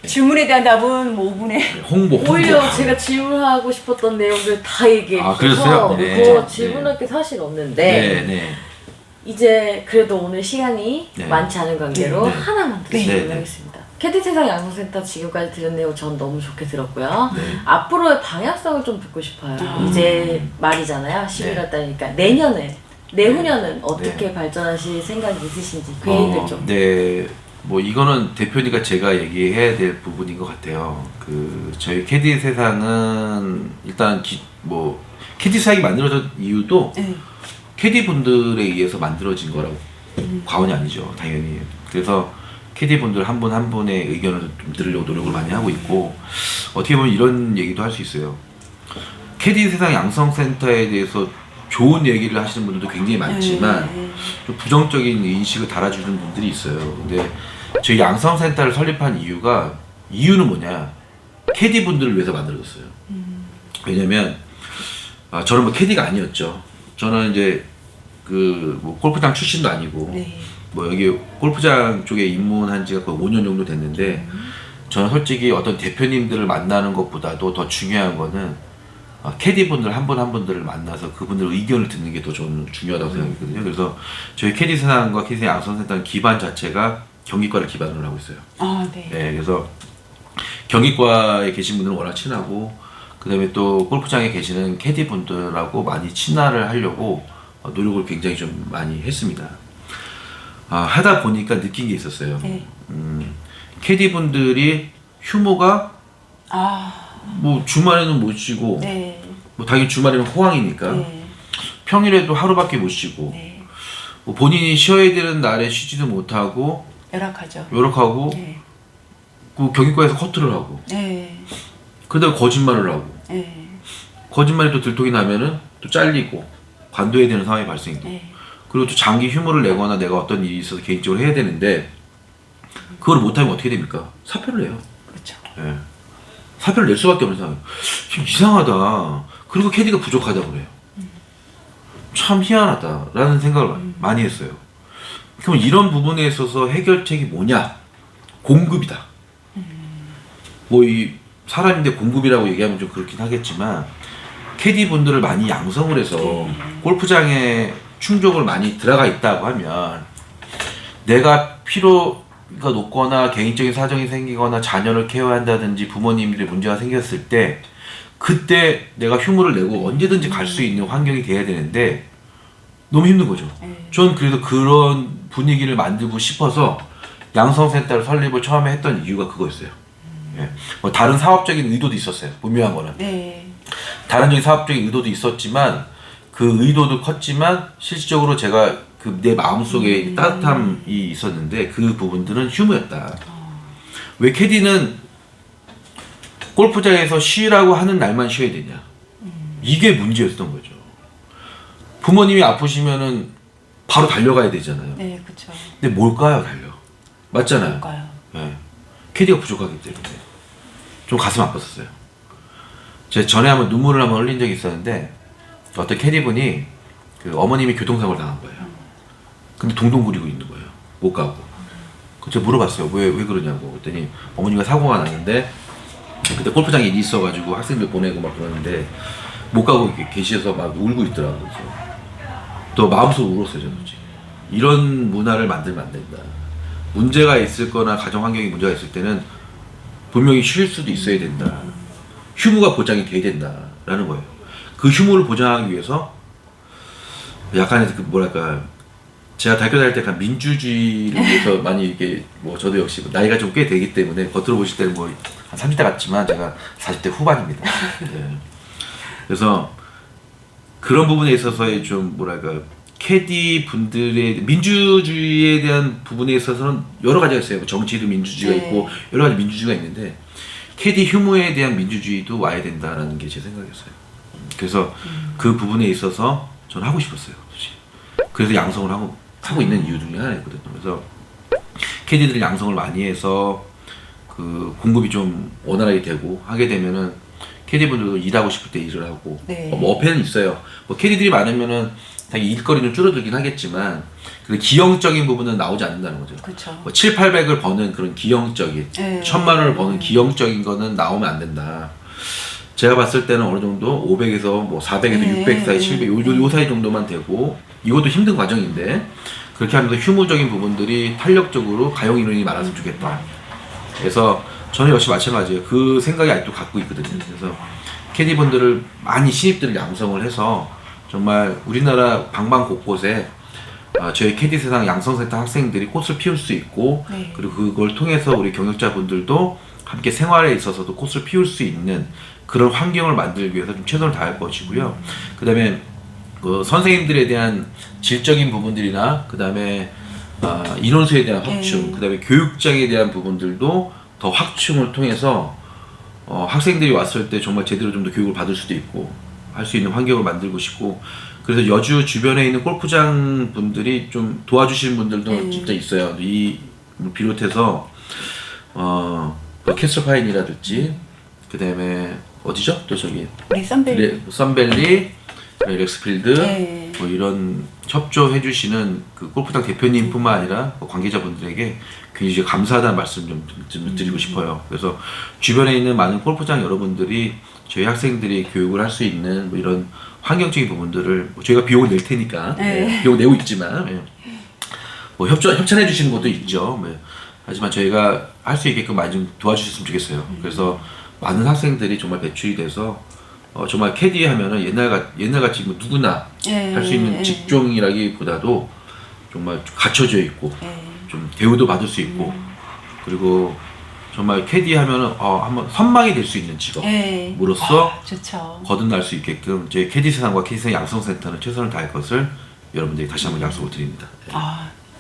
질문에 대한 답은 뭐 5분에 홍보. 오히려 제가 질문하고 싶었던 내용들 다 얘기해 주셔서 그랬어요? 더 질문할 게 사실 없는데 네. 이제 그래도 오늘 시간이 네. 많지 않은 관계로 네. 하나만 더 네. 질문하겠습니다. 캐디 세상 양성센터 지금까지 들은 내용 전 너무 좋게 들었고요. 네. 앞으로의 방향성을 좀 듣고 싶어요. 이제 말이잖아요. 11월 달이니까 내년에 내후년은 어떻게 발전하실 생각이 있으신지 계획을 좀. 네. 뭐 이거는 대표니까 제가 얘기해야 될 부분인 것 같아요. 저희 캐디 세상은 일단 뭐 캐디 세상이 만들어진 이유도 캐디 분들에 의해서 만들어진 거라고 과언이 아니죠, 당연히. 그래서 캐디 분들 한 분 한 분의 의견을 좀 들으려고 노력을 많이 하고 있고, 어떻게 보면 이런 얘기도 할 수 있어요. 캐디 세상 양성센터에 대해서 좋은 얘기를 하시는 분들도 굉장히 많지만 좀 부정적인 인식을 달아주는 분들이 있어요. 근데 저희 양성센터를 설립한 이유는 뭐냐? 캐디 분들을 위해서 만들어졌어요. 왜냐면 저는 뭐 캐디가 아니었죠. 저는 이제 그 뭐 골프장 출신도 아니고 네. 뭐 여기 골프장 쪽에 입문한 지가 거의 5년 정도 됐는데 저는 솔직히 어떤 대표님들을 만나는 것보다도 더 중요한 거는 캐디분들 한 분 한 분들을 만나서 그분들 의견을 듣는 게 더 저는 중요하다고 생각했거든요. 그래서 저희 캐디 세상과 캐디 양성센터는 기반 자체가 경기과를 기반으로 하고 있어요. 아, 네. 네, 그래서 경기과에 계신 분들은 워낙 친하고 그다음에 또 골프장에 계시는 캐디 분들하고 많이 친화를 하려고 노력을 굉장히 좀 많이 했습니다. 하다 보니까 느낀 게 있었어요. 네. 캐디 분들이 휴무가 아, 뭐 주말에는 못 쉬고 네. 뭐 당연히 주말에는 호황이니까 네. 평일에도 하루밖에 못 쉬고 네. 뭐 본인이 쉬어야 되는 날에 쉬지도 못하고 열악하죠. 요렇하고 네. 그 경기과에서 커트를 하고 네. 그러다가 거짓말을 하고 네. 거짓말이 또 들통이 나면은 또 잘리고 관둬야 되는 상황이 발생돼. 네. 그리고 또 장기 휴무를 내거나 내가 어떤 일이 있어서 개인적으로 해야 되는데 그걸 못하면 어떻게 됩니까? 사표를 내요. 그렇죠. 예. 사표를 낼 수밖에 없는 상황이에요. 좀 이상하다. 그리고 캐디가 부족하다고 그래요. 참 희한하다라는 생각을 많이 했어요. 그럼 이런 부분에 있어서 해결책이 뭐냐? 공급이다. 뭐 이 사람인데 공급이라고 얘기하면 좀 그렇긴 하겠지만 캐디 분들을 많이 양성을 해서 골프장에 충족을 많이 들어가 있다고 하면 내가 필요가 높거나 개인적인 사정이 생기거나 자녀를 케어한다든지 부모님들의 문제가 생겼을 때 그때 내가 휴무를 내고 언제든지 갈 수 있는 환경이 돼야 되는데 너무 힘든 거죠. 전 그래서 그런 분위기를 만들고 싶어서 양성센터를 설립을 처음에 했던 이유가 그거였어요. 예. 뭐 다른 사업적인 의도도 있었어요. 분명한 거는. 네. 다른 사업적인 의도도 있었지만 그 의도도 컸지만 실질적으로 제가 그 내 마음속에 따뜻함이 있었는데 그 부분들은 휴무였다. 왜 캐디는 골프장에서 쉬라고 하는 날만 쉬어야 되냐. 이게 문제였던 거죠. 부모님이 아프시면은 바로 달려가야 되잖아요. 네, 그렇죠. 근데 뭘까요, 달려? 맞잖아요. 뭘까요? 예. 캐디가 부족하기 때문에 좀 가슴 아팠었어요. 제가 전에 한번 눈물을 한번 흘린 적이 있었는데 어떤 캐디분이 그 어머님이 교통사고를 당한 거예요. 근데 동동 구리고 있는 거예요. 못 가고. 제가 물어봤어요. 왜 그러냐고. 그랬더니 어머니가 사고가 났는데 그때 골프장에 일이 있어가지고 학생들 보내고 막 그러는데 못 가고 계셔서 막 울고 있더라고요. 그래서 또 마음속으로 울었어요. 저는 솔직히. 이런 문화를 만들면 안 된다. 문제가 있을 거나 가정 환경에 문제가 있을 때는 분명히 쉴 수도 있어야 된다. 휴무가 보장이 돼야 된다라는 거예요. 그 휴무를 보장하기 위해서 약간의 그 뭐랄까 제가 대학교 다닐 때 약간 민주주의를 위해서 많이 이렇게 뭐 저도 역시 나이가 좀 꽤 되기 때문에 겉으로 보실 때는 뭐 한 30대 같지만 제가 40대 후반입니다. 네. 그래서 그런 부분에 있어서의 좀 뭐랄까 캐디 분들의 민주주의에 대한 부분에 있어서는 여러 가지가 있어요. 뭐 정치도 민주주의가 네. 있고 여러 가지 민주주의가 있는데 캐디 휴무에 대한 민주주의도 와야 된다라는 게 제 생각이었어요. 그래서 그 부분에 있어서 저는 하고 싶었어요. 솔직히. 그래서 양성을 하고 있는 이유 중에 하나였거든요. 그래서 캐디들이 양성을 많이 해서 그 공급이 좀 원활하게 되고 하게 되면은 캐디분들도 일하고 싶을 때 일을 하고 네. 뭐 어폐는 있어요. 뭐 캐디들이 많으면은 당연히 일거리는 줄어들긴 하겠지만 그 기형적인 부분은 나오지 않는다는 거죠. 그렇죠. 뭐 7, 800을 버는 그런 기형적인 네. 1000만 원을 버는 기형적인 거는 나오면 안 된다. 제가 봤을 때는 어느 정도 500에서 뭐 400에서 네. 600 사이, 700 요 사이 정도만 되고 이것도 힘든 과정인데 그렇게 하면서 휴무적인 부분들이 탄력적으로 가용 인원이 많았으면 좋겠다. 그래서 저는 역시 마찬가지예요. 그 생각이 아직도 갖고 있거든요. 그래서 캐디분들을 많이 신입들을 양성을 해서 정말 우리나라 방방 곳곳에 저희 캐디 세상 양성센터 학생들이 꽃을 피울 수 있고 네. 그리고 그걸 통해서 우리 경력자분들도 함께 생활에 있어서도 꽃을 피울 수 있는 그런 환경을 만들기 위해서 좀 최선을 다할 것이고요. 그 다음에 그 선생님들에 대한 질적인 부분들이나 그 다음에 인원수에 대한 확충, 그 다음에 교육장에 대한 부분들도 더 확충을 통해서 학생들이 왔을 때 정말 제대로 좀 더 교육을 받을 수도 있고 할 수 있는 환경을 만들고 싶고 그래서 여주 주변에 있는 골프장 분들이 좀 도와주시는 분들도 진짜 있어요. 이 비롯해서 캐슬파인이라든지 그 다음에 어디죠? 또 저기 우리 썬벨. 썬밸리, 렉스필드, 네. 뭐 이런 협조해 주시는 그 골프장 대표님뿐만 아니라 뭐 관계자분들에게 굉장히 감사하다는 말씀 좀 드리고 싶어요. 그래서 주변에 있는 많은 골프장 여러분들이 저희 학생들이 교육을 할 수 있는 뭐 이런 환경적인 부분들을 뭐 저희가 비용을 낼 테니까 비용 내고 있지만 뭐 협찬해 주시는 것도 있죠. 하지만 저희가 할 수 있게끔 많이 좀 도와주셨으면 좋겠어요. 그래서 많은 학생들이 정말 배출이 돼서 정말 캐디 하면은 옛날같이 뭐 누구나 할 수 있는 직종이라기보다도 정말 갖춰져 있고 좀 대우도 받을 수 있고 그리고 정말 캐디 하면은 한번 선망이 될 수 있는 직업으로서 좋죠. 거듭날 수 있게끔 저희 캐디 세상과 캐디 세상 양성센터는 최선을 다할 것을 여러분들이 다시 한번 약속을 드립니다.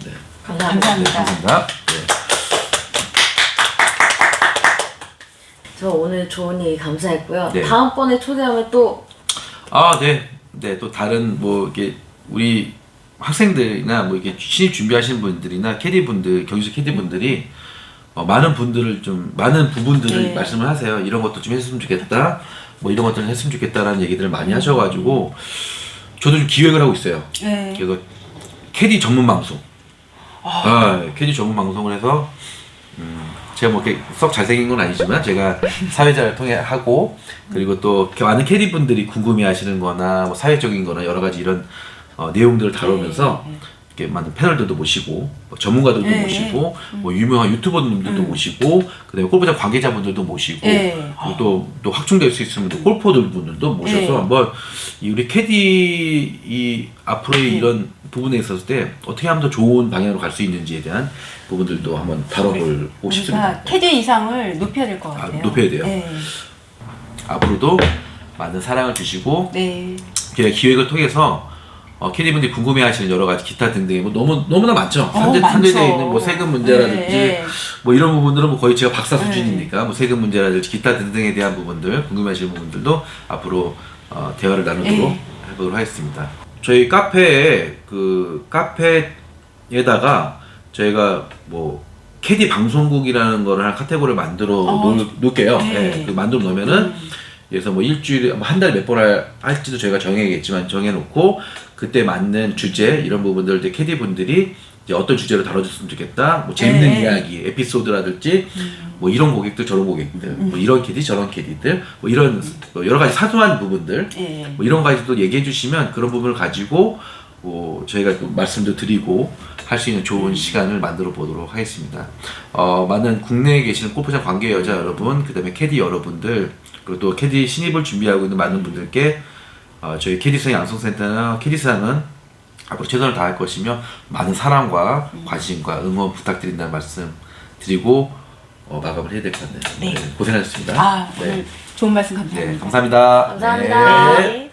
네. 감사합니다. 네, 감사합니다. 저 오늘 좋은 얘기 감사했고요. 네. 다음번에 초대하면 또 네, 또 다른 뭐 이게 우리 학생들이나 뭐 이게 신입 준비하시는 분들이나 캐디분들, 경기수 캐디분들이 많은 부분들을 말씀을 하세요. 이런 것도 좀 했으면 좋겠다. 뭐 이런 것들을 했으면 좋겠다라는 얘기들을 많이 하셔가지고 저도 좀 기획을 하고 있어요. 그래서 캐디 전문 방송. 캐디 전문 방송을 해서 제가 뭐 이렇게 썩 잘생긴 건 아니지만 제가 사회자를 통해 하고 그리고 또 많은 캐디분들이 궁금해하시는 거나 뭐 사회적인 거나 여러 가지 이런 내용들을 다루면서 이렇게 많은 패널들도 모시고 뭐 전문가들도 모시고 뭐 유명한 유튜버님들도 모시고 그다음에 골프장 관계자분들도 모시고 그리고 또 확충될 수 있으면 또 골퍼들 분들도 모셔서 한번 우리 캐디 이 앞으로의 이런 부분에 있었을 때 어떻게 하면 더 좋은 방향으로 갈 수 있는지에 대한 부분들도 한번 다뤄보고 싶습니다. 캐디 이상을 높여야 될 것 같아요. 높여야 돼요. 앞으로도 많은 사랑을 주시고 제가 기획을 통해서 캐디분들이 궁금해하시는 여러 가지 기타 등등의 뭐 너무나 많죠. 산재되어 있는 뭐 세금 문제라든지 뭐 이런 부분들은 뭐 거의 제가 박사 수준이니까 뭐 세금 문제라든지 기타 등등에 대한 부분들 궁금해하시는 부분들도 앞으로 대화를 나누도록 해보도록 하겠습니다. 저희 카페에다가 저희가 뭐 캐디 방송국이라는 거를 한 카테고리를 만들어 놓을게요. 그 만들어 놓으면은 그래서 뭐 일주일에 한 달에 몇 번 할지도 저희가 정해야겠지만 정해놓고 그때 맞는 주제 이런 부분들 때 캐디분들이 이제 어떤 주제로 다뤄줬으면 좋겠다. 뭐 재밌는 이야기, 에피소드라든지 뭐 이런 고객들 저런 고객들, 뭐 이런 캐디 저런 캐디들, 뭐 이런 여러 가지 사소한 부분들, 뭐 이런 가지도 얘기해 주시면 그런 부분을 가지고 뭐 저희가 또 말씀도 드리고 할 수 있는 좋은 시간을 만들어 보도록 하겠습니다. 많은 국내에 계시는 골프장 관계 여자 여러분, 그다음에 캐디 여러분들, 그리고 또 캐디 신입을 준비하고 있는 많은 분들께 저희 캐디스상 양성센터나 캐디스상은 앞으로 최선을 다할 것이며 많은 사랑과 관심과 응원 부탁드린다는 말씀 드리고 마감을 해야 될 것 같네요. 고생하셨습니다. 오늘 좋은 말씀 감사합니다. 감사합니다. 감사합니다.